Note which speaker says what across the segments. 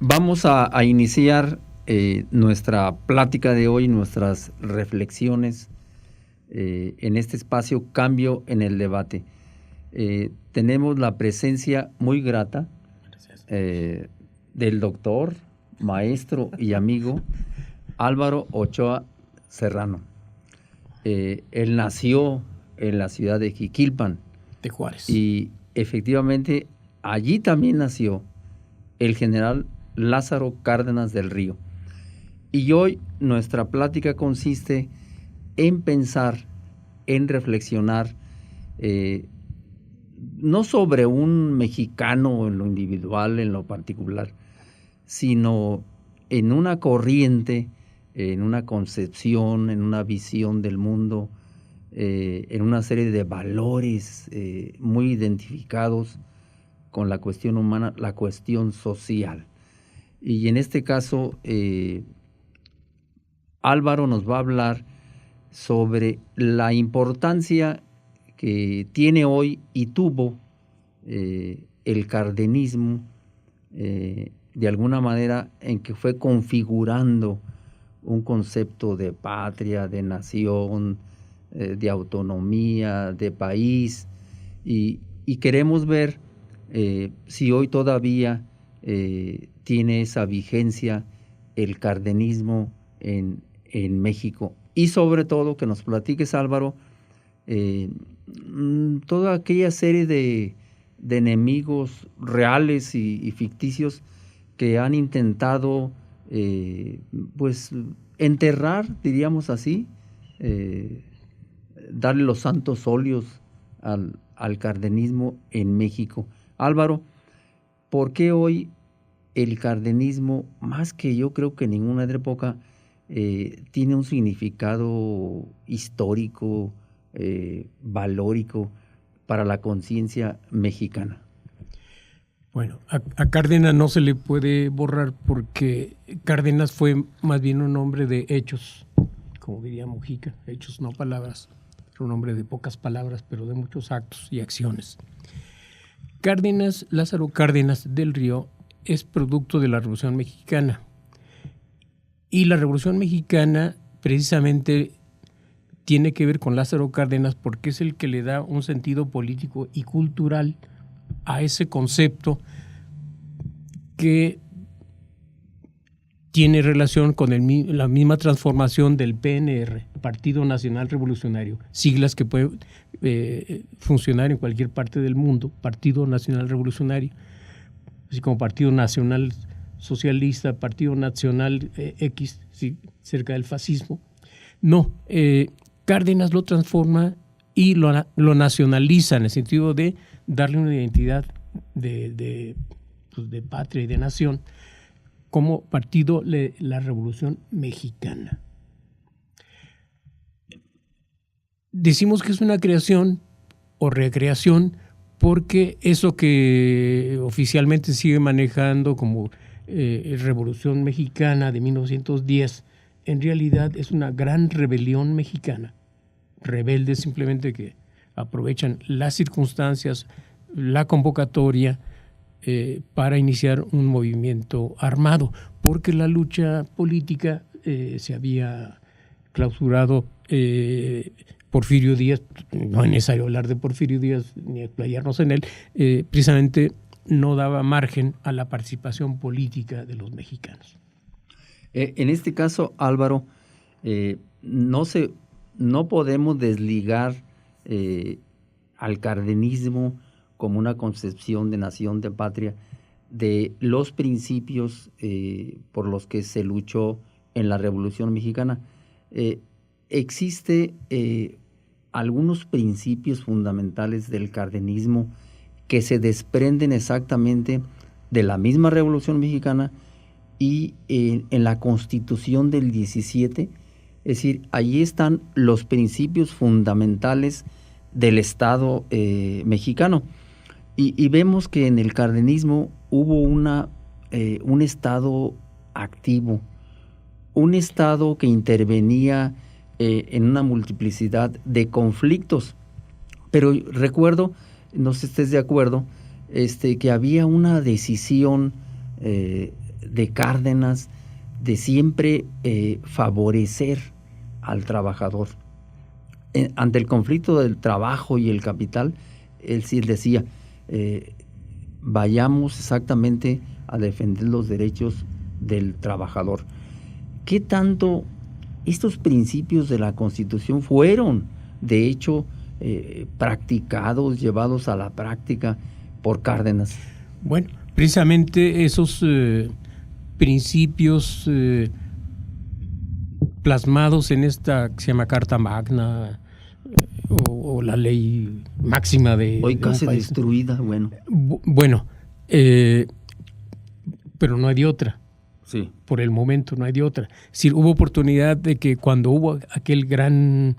Speaker 1: Vamos a iniciar nuestra plática de hoy, nuestras reflexiones en este espacio Cambio en el Debate. Tenemos la presencia muy grata del doctor, maestro y amigo Álvaro Ochoa Serrano. Él nació en la ciudad de Jiquilpan,
Speaker 2: de Juárez,
Speaker 1: y efectivamente allí también nació el general Lázaro Cárdenas del Río. Y hoy nuestra plática consiste en pensar, en reflexionar, no sobre un mexicano en lo individual, en lo particular, sino en una corriente, en una concepción, en una visión del mundo, en una serie de valores muy identificados con la cuestión humana, la cuestión social. Y en este caso, Álvaro nos va a hablar sobre la importancia que tiene hoy y tuvo el cardenismo, de alguna manera en que fue configurando un concepto de patria, de nación, de autonomía, de país, y queremos ver si hoy todavía tiene esa vigencia el cardenismo en México. Y sobre todo que nos platiques, Álvaro, toda aquella serie de enemigos reales y ficticios que han intentado pues enterrar, diríamos así, darle los santos óleos al cardenismo en México. Álvaro, ¿por qué hoy el cardenismo, más que yo creo que en ninguna otra época, tiene un significado histórico, valórico para la conciencia mexicana?
Speaker 2: Bueno, a Cárdenas no se le puede borrar porque Cárdenas fue más bien un hombre de hechos, como diría Mujica, hechos no palabras. Era un hombre de pocas palabras, pero de muchos actos y acciones. Cárdenas, Lázaro Cárdenas del Río, es producto de la Revolución Mexicana. Y la Revolución Mexicana precisamente tiene que ver con Lázaro Cárdenas porque es el que le da un sentido político y cultural a ese concepto que tiene relación con la misma transformación del PNR, Partido Nacional Revolucionario, siglas que pueden funcionar en cualquier parte del mundo, Partido Nacional Revolucionario, así como Partido Nacional Socialista, Partido Nacional X, sí, cerca del fascismo. No, Cárdenas lo transforma y lo nacionaliza en el sentido de darle una identidad de patria y de nación como partido de la Revolución Mexicana. Decimos que es una creación o recreación porque eso que oficialmente sigue manejando como Revolución Mexicana de 1910, en realidad es una gran rebelión mexicana. Rebeldes simplemente que aprovechan las circunstancias, la convocatoria para iniciar un movimiento armado, porque la lucha política se había clausurado. Porfirio Díaz, no es necesario hablar de Porfirio Díaz ni explayarnos en él, precisamente no daba margen a la participación política de los mexicanos.
Speaker 1: En este caso, Álvaro, no podemos desligar al cardenismo como una concepción de nación, de patria, de los principios por los que se luchó en la Revolución Mexicana. Existe algunos principios fundamentales del cardenismo que se desprenden exactamente de la misma Revolución Mexicana y en la Constitución del 17, es decir, allí están los principios fundamentales del Estado mexicano. Y vemos que en el cardenismo hubo un Estado activo, un Estado que intervenía en una multiplicidad de conflictos. Pero recuerdo, no sé si estés de acuerdo, que había una decisión de Cárdenas de siempre favorecer al trabajador. Ante el conflicto del trabajo y el capital, él sí decía, vayamos exactamente a defender los derechos del trabajador. ¿Qué tanto estos principios de la Constitución fueron, de hecho, practicados, llevados a la práctica por Cárdenas?
Speaker 2: Bueno, precisamente esos principios plasmados en esta que se llama Carta Magna o la ley máxima de
Speaker 1: hoy casi
Speaker 2: un país.
Speaker 1: Destruida, bueno.
Speaker 2: Bueno, pero no hay de otra.
Speaker 1: Sí.
Speaker 2: Por el momento no hay de otra. Es decir, hubo oportunidad de que cuando hubo aquel gran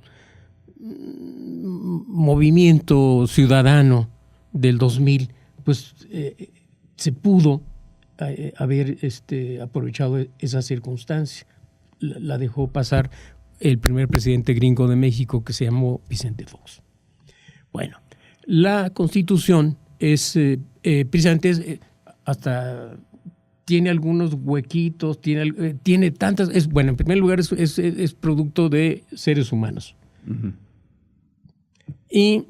Speaker 2: movimiento ciudadano del 2000, pues se pudo haber aprovechado esa circunstancia. La dejó pasar el primer presidente gringo de México, que se llamó Vicente Fox. Bueno, la Constitución es precisamente hasta tiene algunos huequitos, tiene tantas. Bueno, en primer lugar es producto de seres humanos.
Speaker 1: Uh-huh.
Speaker 2: Y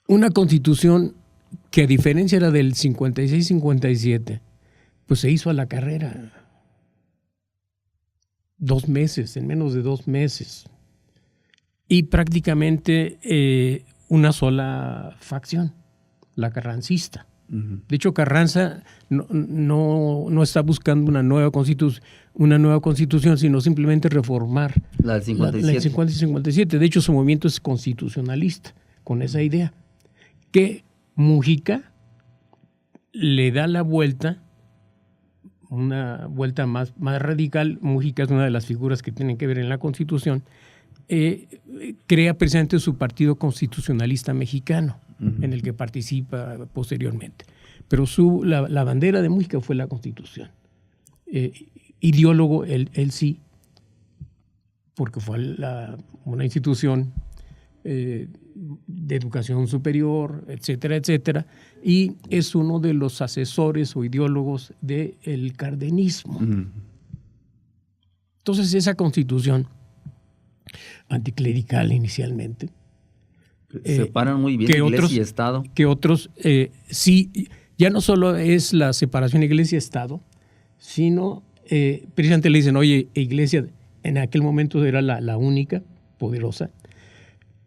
Speaker 2: una Constitución que, a diferencia de la del 56-57, pues se hizo a la carrera. 2 meses, en menos de 2 meses. Y prácticamente una sola facción, la carrancista.
Speaker 1: Uh-huh.
Speaker 2: De hecho, Carranza no está buscando una nueva constitución, sino simplemente reformar
Speaker 1: la del 57.
Speaker 2: La del 50 y 57. De hecho, su movimiento es constitucionalista, con esa idea. Que Mujica le da la vuelta, una vuelta más radical. Mujica es una de las figuras que tienen que ver en la Constitución. Crea precisamente su Partido Constitucionalista Mexicano, uh-huh, en el que participa posteriormente. Pero la bandera de Mujica fue la Constitución. Ideólogo, él sí, porque fue una institución de educación superior, etcétera, etcétera, y es uno de los asesores o ideólogos del cardenismo.
Speaker 1: Uh-huh.
Speaker 2: Entonces, esa Constitución anticlerical inicialmente.
Speaker 1: Separan muy bien Iglesia y Estado.
Speaker 2: Que otros, sí, ya no solo es la separación Iglesia-Estado, sino precisamente le dicen, oye, Iglesia, en aquel momento era la única poderosa,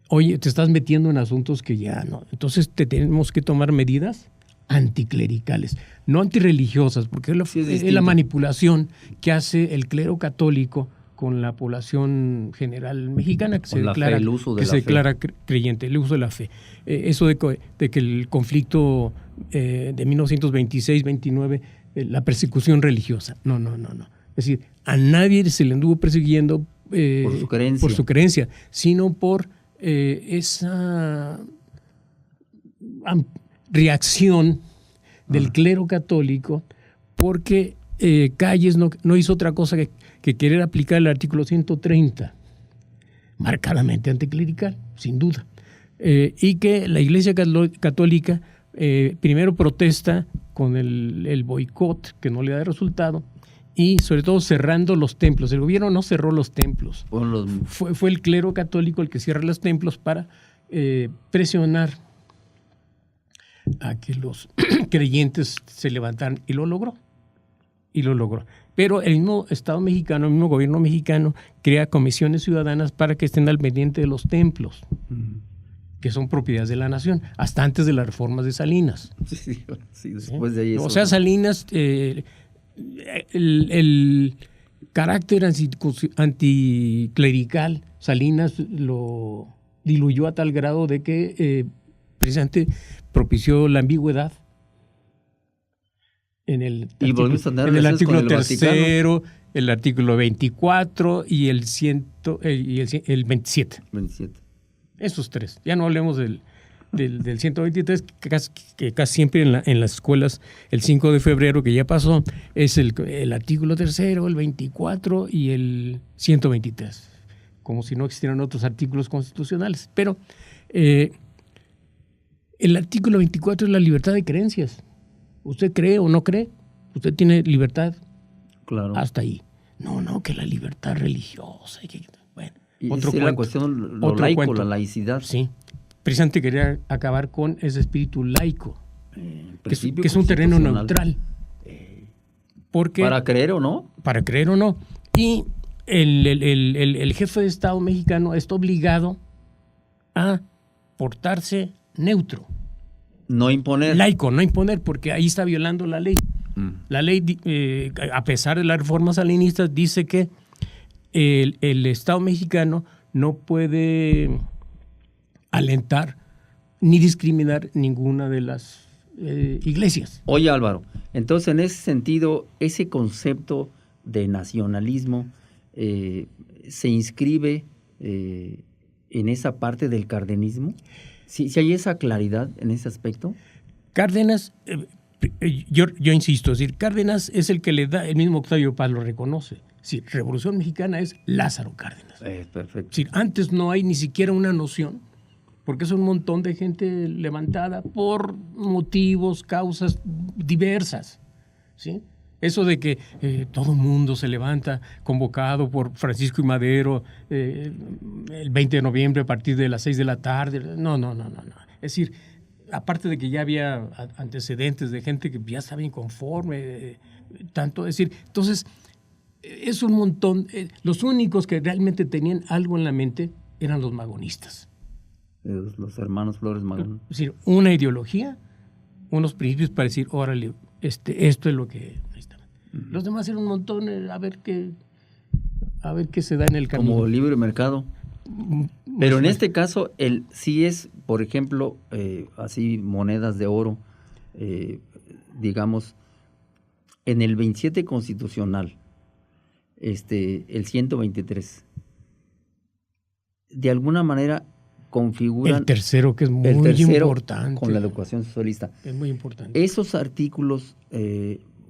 Speaker 2: oye, te estás metiendo en asuntos que ya no. Entonces tenemos que tomar medidas anticlericales, no antirreligiosas, porque es la manipulación que hace el clero católico con la población general mexicana que se declara creyente, el uso de la fe. Eso de que el conflicto de 1926-29, la persecución religiosa. No. Es decir, a nadie se le anduvo persiguiendo por su creencia, sino por esa reacción del clero católico, porque Calles no hizo otra cosa que querer aplicar el artículo 130, marcadamente anticlerical, sin duda. Y que la Iglesia Católica primero protesta con el boicot, que no le da resultado, y sobre todo cerrando los templos. El gobierno no cerró los templos. Fue el clero católico el que cierra los templos para presionar a que los creyentes se levantaran, y lo logró. Pero el mismo Estado mexicano, el mismo gobierno mexicano, crea comisiones ciudadanas para que estén al pendiente de los templos, que son propiedades de la nación, hasta antes de las reformas de Salinas.
Speaker 1: Sí, después de ahí.
Speaker 2: O sea, Salinas, el carácter anticlerical, Salinas lo diluyó a tal grado de que precisamente propició la ambigüedad en el artículo 3, el artículo 24 y el 27. Esos 3. Ya no hablemos del 123, que casi siempre en las escuelas, el 5 de febrero, que ya pasó, es el artículo 3, el 24 y el 123. Como si no existieran otros artículos constitucionales. Pero El artículo 24 es la libertad de creencias. ¿Usted cree o no cree? Usted tiene libertad.
Speaker 1: Claro.
Speaker 2: Hasta ahí. No, que la libertad religiosa. Bueno,
Speaker 1: y
Speaker 2: otro
Speaker 1: es
Speaker 2: cuento.
Speaker 1: La cuestión, lo laico, cuento. La laicidad.
Speaker 2: Sí. Precisamente quería acabar con ese espíritu laico, que es un terreno neutral. Porque,
Speaker 1: ¿Para creer o no?
Speaker 2: Para creer o no. Y el jefe de Estado mexicano está obligado a portarse neutro.
Speaker 1: No imponer.
Speaker 2: Laico, no imponer, porque ahí está violando la ley. La ley, a pesar de las reformas salinistas, dice que el Estado mexicano no puede alentar ni discriminar ninguna de las iglesias.
Speaker 1: Oye, Álvaro, entonces en ese sentido, ese concepto de nacionalismo se inscribe en esa parte del cardenismo. ¿Sí hay esa claridad en ese aspecto?
Speaker 2: Cárdenas, yo insisto, es decir, Cárdenas es el que le da, el mismo Octavio Paz lo reconoce. Es decir, Revolución Mexicana es Lázaro Cárdenas.
Speaker 1: Perfecto.
Speaker 2: Es decir, antes no hay ni siquiera una noción, porque es un montón de gente levantada por motivos, causas diversas, ¿sí? Eso de que todo el mundo se levanta convocado por Francisco y Madero el 20 de noviembre a partir de las 6 de la tarde. No. Es decir, aparte de que ya había antecedentes de gente que ya estaba inconforme, tanto, es decir, entonces es un montón. Los únicos que realmente tenían algo en la mente eran los magonistas.
Speaker 1: Los hermanos Flores Magón.
Speaker 2: Es decir, una ideología, unos principios para decir, órale, esto es lo que necesitaban. Los demás eran un montón, a ver qué se da en el camino.
Speaker 1: Como libre mercado. Pero en este caso, sí es, por ejemplo, así monedas de oro, digamos, en el 27 constitucional, el 123, de alguna manera configuran...
Speaker 2: El tercero, que es muy importante.
Speaker 1: Con la educación socialista.
Speaker 2: Es muy importante.
Speaker 1: Esos artículos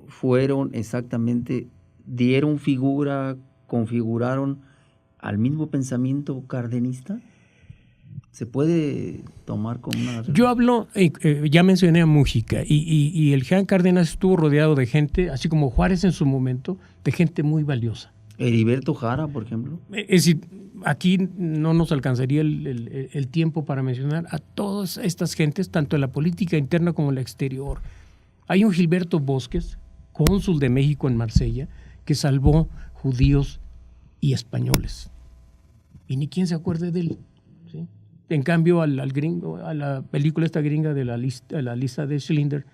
Speaker 1: fueron exactamente, dieron figura, configuraron al mismo pensamiento cardenista. ¿Se puede tomar como una...?
Speaker 2: Yo hablo, ya mencioné a Mújica, y el Jean Cárdenas estuvo rodeado de gente, así como Juárez en su momento, de gente muy valiosa.
Speaker 1: Heriberto Jara, por ejemplo.
Speaker 2: Es decir, aquí no nos alcanzaría el tiempo para mencionar a todas estas gentes, tanto en la política interna como en la exterior. Hay un Gilberto Bosques, cónsul de México en Marsella, que salvó judíos y españoles. Y ni quién se acuerde de él, ¿sí? En cambio, al gringo, a la película esta gringa de la lista de Schindler,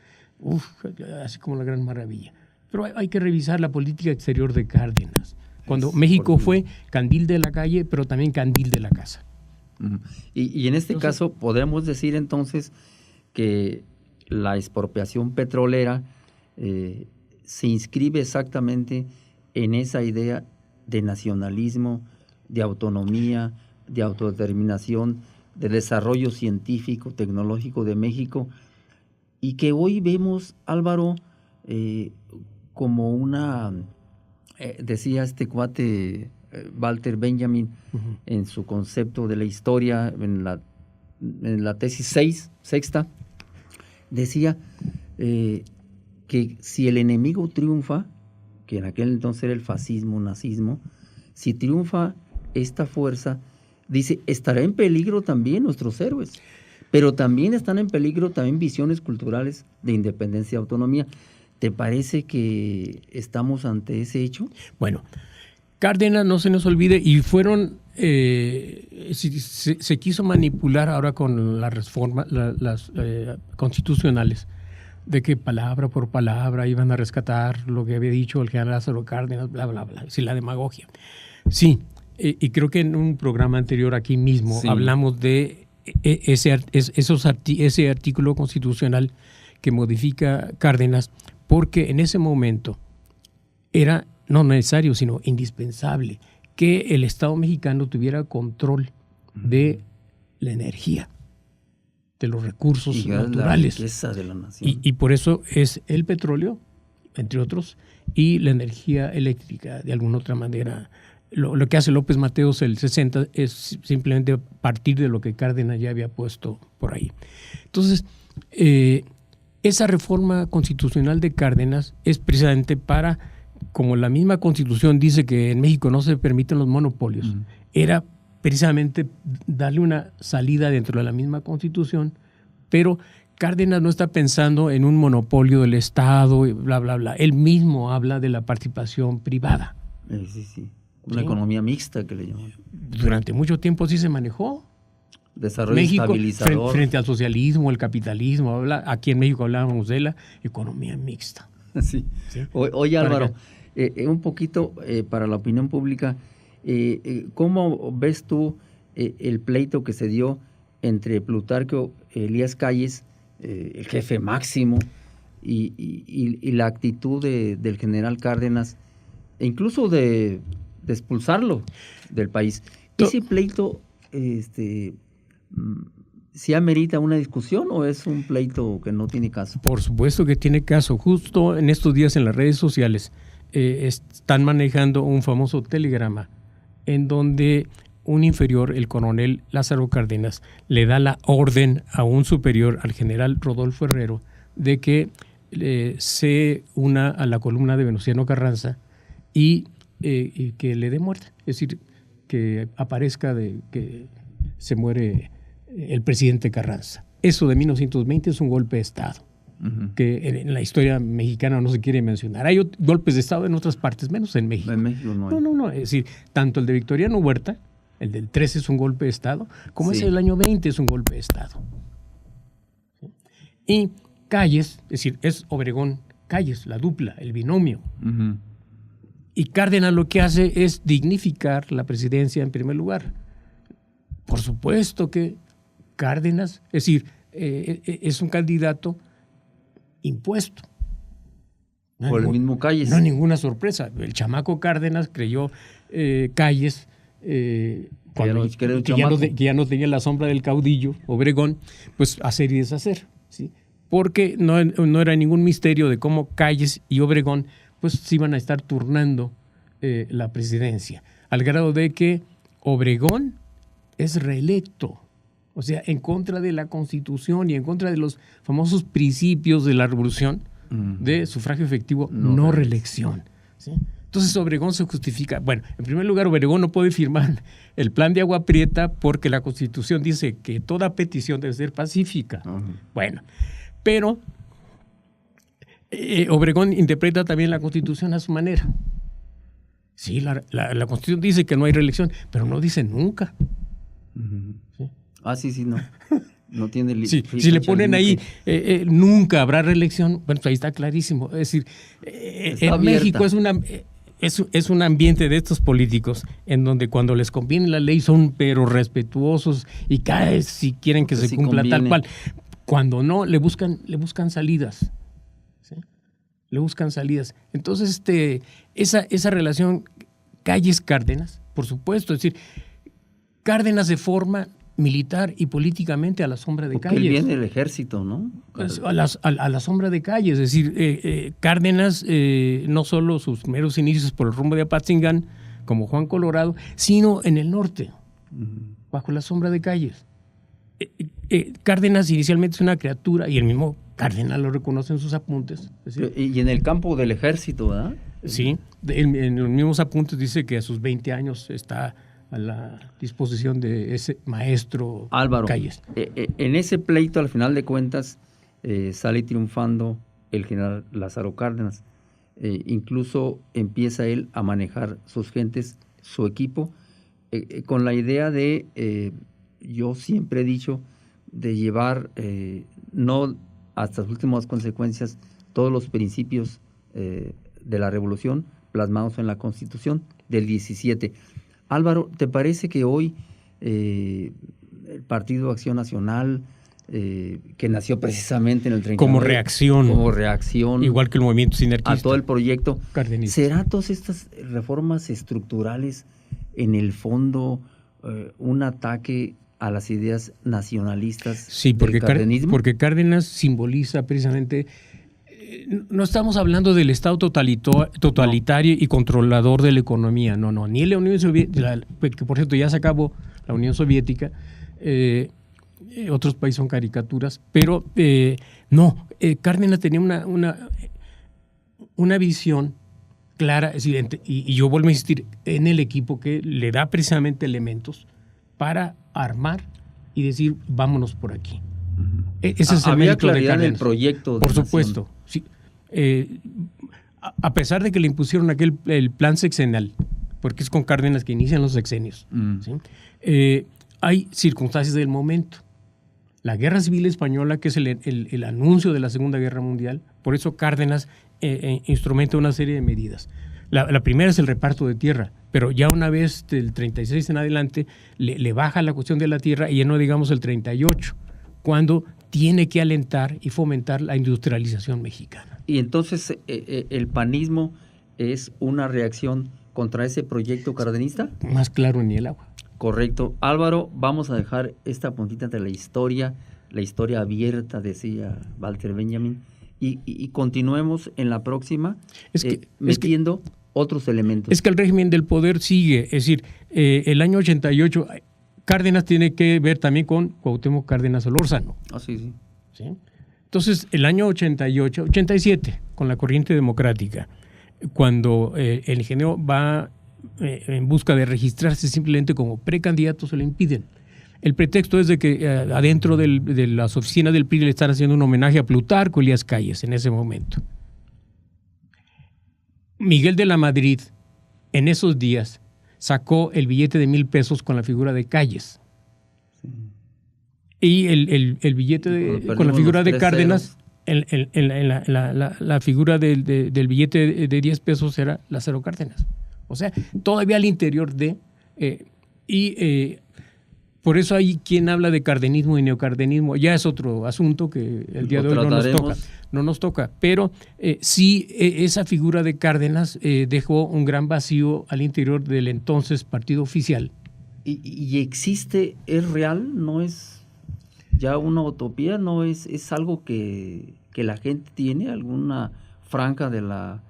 Speaker 2: así como la gran maravilla. Pero hay que revisar la política exterior de Cárdenas. Cuando México fue candil de la calle, pero también candil de la casa.
Speaker 1: Y en este caso, podemos decir entonces que la expropiación petrolera se inscribe exactamente en esa idea de nacionalismo, de autonomía, de autodeterminación, de desarrollo científico, tecnológico de México, y que hoy vemos, Álvaro, como una... decía este cuate Walter Benjamin en su concepto de la historia, en la tesis sexta, decía que si el enemigo triunfa, que en aquel entonces era el fascismo, nazismo, si triunfa esta fuerza, dice, estará en peligro también nuestros héroes, pero también están en peligro también visiones culturales de independencia y autonomía. ¿Te parece que estamos ante ese hecho?
Speaker 2: Bueno, Cárdenas, no se nos olvide, y fueron, se quiso manipular ahora con las reformas, las constitucionales, de que palabra por palabra iban a rescatar lo que había dicho el general Lázaro Cárdenas, bla, bla, bla, la demagogia. Sí, y creo que en un programa anterior aquí mismo hablamos de ese artículo constitucional que modifica Cárdenas, porque en ese momento era no necesario, sino indispensable que el Estado mexicano tuviera control de la energía, de los recursos naturales.
Speaker 1: La riqueza de la nación.
Speaker 2: Y por eso es el petróleo, entre otros, y la energía eléctrica, de alguna otra manera, lo que hace López Mateos el 60 es simplemente partir de lo que Cárdenas ya había puesto por ahí. Entonces, esa reforma constitucional de Cárdenas es precisamente para, como la misma Constitución dice que en México no se permiten los monopolios, era precisamente darle una salida dentro de la misma Constitución, pero Cárdenas no está pensando en un monopolio del Estado y bla, bla, bla. Él mismo habla de la participación privada.
Speaker 1: Sí. Una economía mixta que le llaman.
Speaker 2: Durante mucho tiempo sí se manejó.
Speaker 1: Desarrollo
Speaker 2: México,
Speaker 1: estabilizador.
Speaker 2: frente al socialismo, el capitalismo, aquí en México hablábamos de la economía mixta.
Speaker 1: Sí. Oye, Álvaro, un poquito para la opinión pública, ¿cómo ves tú el pleito que se dio entre Plutarco Elías Calles, el jefe máximo, y la actitud del general Cárdenas, e incluso de expulsarlo del país? ¿Ese pleito ¿sí amerita una discusión o es un pleito que no tiene caso?
Speaker 2: Por supuesto que tiene caso. Justo en estos días en las redes sociales están manejando un famoso telegrama en donde un inferior, el coronel Lázaro Cárdenas, le da la orden a un superior, al general Rodolfo Herrero, de que se una a la columna de Venustiano Carranza y que le dé muerte. Es decir, que aparezca que se muere el presidente Carranza. Eso de 1920 es un golpe de Estado, que en la historia mexicana no se quiere mencionar. Hay golpes de Estado en otras partes, menos en México.
Speaker 1: En México no hay.
Speaker 2: No. Es decir, tanto el de Victoriano Huerta, el del 13 es un golpe de Estado, como ese del año 20 es un golpe de Estado. ¿Sí? Y Calles, es decir, es Obregón Calles, la dupla, el binomio. Y Cárdenas lo que hace es dignificar la presidencia en primer lugar. Por supuesto que Cárdenas, es decir, es un candidato impuesto.
Speaker 1: Por el mismo Calles.
Speaker 2: No, ninguna sorpresa. El chamaco Cárdenas creyó Calles, que ya no tenía la sombra del caudillo, Obregón, pues hacer y deshacer, ¿sí? Porque no era ningún misterio de cómo Calles y Obregón pues se iban a estar turnando la presidencia, al grado de que Obregón es reelecto, o sea, en contra de la Constitución y en contra de los famosos principios de la Revolución de sufragio efectivo, no reelección, ¿sí? Entonces Obregón se justifica. Bueno, en primer lugar, Obregón no puede firmar el plan de Agua Prieta porque la Constitución dice que toda petición debe ser pacífica. Bueno, pero Obregón interpreta también la Constitución a su manera. Sí, la Constitución dice que no hay reelección, pero no dice nunca. ¿Sí?
Speaker 1: Sí, no. No tiene
Speaker 2: si le ponen ahí, nunca habrá reelección, bueno, pues ahí está clarísimo. Es decir, en abierta. México es un ambiente de estos políticos en donde cuando les conviene la ley son pero respetuosos y cada si quieren que se cumpla conviene. Tal cual. Cuando no, le buscan salidas. ¿Sí? Le buscan salidas. Entonces, esa relación Calles-Cárdenas, por supuesto, es decir, Cárdenas se forma militar y políticamente a la sombra de
Speaker 1: porque
Speaker 2: Calles.
Speaker 1: Él viene del ejército, ¿no?
Speaker 2: Pues a la sombra de Calles, es decir, Cárdenas, no solo sus primeros inicios por el rumbo de Apatzingán, como Juan Colorado, sino en el norte, bajo la sombra de Calles. Cárdenas inicialmente es una criatura, y el mismo Cárdenas lo reconoce en sus apuntes. Es decir,
Speaker 1: y en el campo del ejército, ¿verdad?
Speaker 2: Sí, en los mismos apuntes dice que a sus 20 años está a la disposición de ese maestro
Speaker 1: Álvaro,
Speaker 2: Calles.
Speaker 1: En ese pleito, al final de cuentas, sale triunfando el general Lázaro Cárdenas. Incluso empieza él a manejar sus gentes, su equipo, con la idea de, yo siempre he dicho, de llevar, no hasta las últimas consecuencias, todos los principios de la revolución plasmados en la Constitución del 17. Álvaro, ¿te parece que hoy el Partido Acción Nacional, que nació precisamente en el 39, como reacción
Speaker 2: igual que el movimiento sinarquista,
Speaker 1: a todo el proyecto,
Speaker 2: cardenista,
Speaker 1: será todas estas reformas estructurales en el fondo un ataque a las ideas nacionalistas
Speaker 2: sí,
Speaker 1: del cardenismo?
Speaker 2: porque Cárdenas simboliza precisamente no estamos hablando del Estado totalitario y controlador de la economía, no, ni la Unión Soviética, que por cierto ya se acabó la Unión Soviética, otros países son caricaturas, pero Cárdenas tenía una visión clara, es decir, y yo vuelvo a insistir, en el equipo que le da precisamente elementos para armar y decir, vámonos por aquí. Ese es el
Speaker 1: había
Speaker 2: mérito de
Speaker 1: claridad en el
Speaker 2: Cárdenas.
Speaker 1: proyecto.
Speaker 2: Por supuesto, sí. A pesar de que le impusieron el plan sexenal, porque es con Cárdenas que inician los sexenios, ¿sí? Hay circunstancias del momento. La Guerra Civil Española, que es el anuncio de la Segunda Guerra Mundial, por eso Cárdenas instrumenta una serie de medidas. La primera es el reparto de tierra, pero ya una vez del 36 en adelante le baja la cuestión de la tierra y ya no digamos el 38, cuando tiene que alentar y fomentar la industrialización mexicana.
Speaker 1: Y entonces el panismo es una reacción contra ese proyecto cardenista.
Speaker 2: Más claro ni el agua.
Speaker 1: Correcto. Álvaro, vamos a dejar esta puntita de la historia abierta, decía Walter Benjamin, y continuemos en la próxima metiendo otros elementos.
Speaker 2: Es que el régimen del poder sigue, es decir, el año 88, Cárdenas tiene que ver también con Cuauhtémoc Cárdenas Solórzano.
Speaker 1: Sí.
Speaker 2: ¿Sí? Entonces, el año 88, 87, con la corriente democrática, cuando el ingeniero va en busca de registrarse simplemente como precandidato, se le impiden. El pretexto es de que adentro de las oficinas del PRI le están haciendo un homenaje a Plutarco Elías Calles en ese momento. Miguel de la Madrid, en esos días, sacó el billete de 1,000 pesos con la figura de Calles. Sí. Y el billete con la figura de Cárdenas, la figura del billete de 10 pesos era Lázaro Cárdenas. O sea, todavía al interior por eso hay quien habla de cardenismo y neocardenismo. Ya es otro asunto que el día de hoy no nos toca. Pero sí, esa figura de Cárdenas dejó un gran vacío al interior del entonces partido oficial.
Speaker 1: ¿Y existe? ¿Es real? ¿No es ya una utopía? ¿No es algo que la gente tiene? ¿Alguna franja de la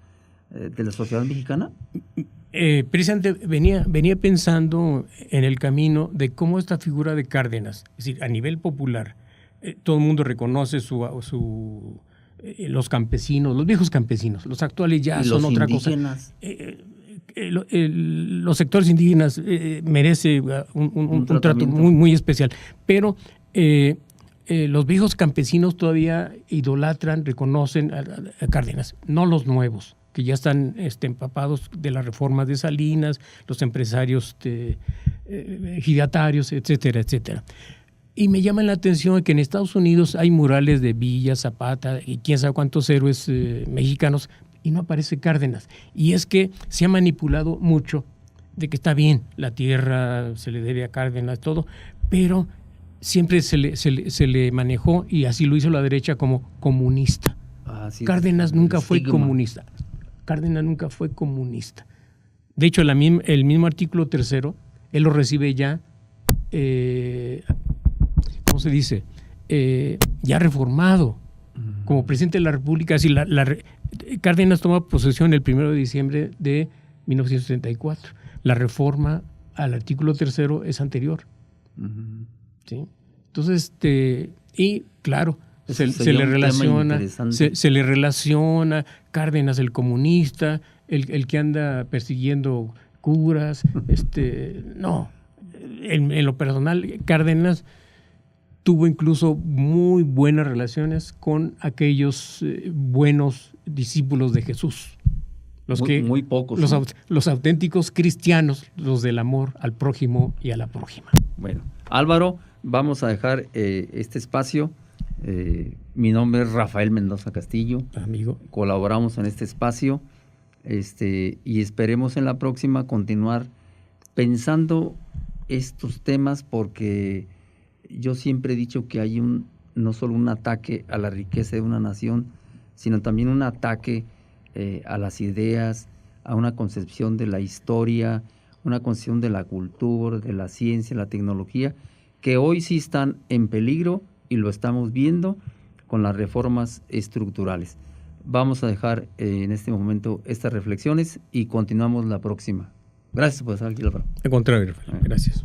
Speaker 1: sociedad mexicana?
Speaker 2: Precisamente venía pensando en el camino de cómo esta figura de Cárdenas, es decir, a nivel popular, todo el mundo reconoce los campesinos, los viejos campesinos, los actuales ya son otra indígenas. Cosa. Los sectores indígenas merece un trato muy, muy especial, pero los viejos campesinos todavía idolatran, reconocen a Cárdenas, no los nuevos, que ya están empapados de las reformas de Salinas, los empresarios ejidatarios, etcétera, etcétera. Y me llama la atención que en Estados Unidos hay murales de Villa, Zapata y quién sabe cuántos héroes mexicanos, y no aparece Cárdenas. Y es que se ha manipulado mucho de que está bien, la tierra se le debe a Cárdenas, todo, pero siempre se le manejó, y así lo hizo la derecha, como comunista. Cárdenas nunca fue comunista. Cárdenas nunca fue comunista. De hecho, el mismo artículo 3, él lo recibe ya, ¿cómo se dice? Ya reformado, como presidente de la República. Así, Cárdenas toma posesión el 1 de diciembre de 1934. La reforma al artículo 3 es anterior. ¿Sí? Entonces, y claro, se le relaciona Cárdenas el comunista, el que anda persiguiendo curas. No, en lo personal, Cárdenas tuvo incluso muy buenas relaciones con aquellos buenos discípulos de Jesús.
Speaker 1: Muy pocos.
Speaker 2: Los auténticos cristianos, los del amor al prójimo y a la prójima.
Speaker 1: Bueno, Álvaro, vamos a dejar este espacio. Mi nombre es Rafael Mendoza Castillo.
Speaker 2: Amigo.
Speaker 1: Colaboramos en este espacio y esperemos en la próxima continuar pensando estos temas, porque yo siempre he dicho que hay no solo un ataque a la riqueza de una nación, sino también un ataque a las ideas, a una concepción de la historia, una concepción de la cultura, de la ciencia, la tecnología, que hoy sí están en peligro y lo estamos viendo con las reformas estructurales. vamos a dejar en este momento estas reflexiones y continuamos la próxima. Gracias por estar aquí, Álvaro.
Speaker 2: Al contrario, Rafael. Gracias.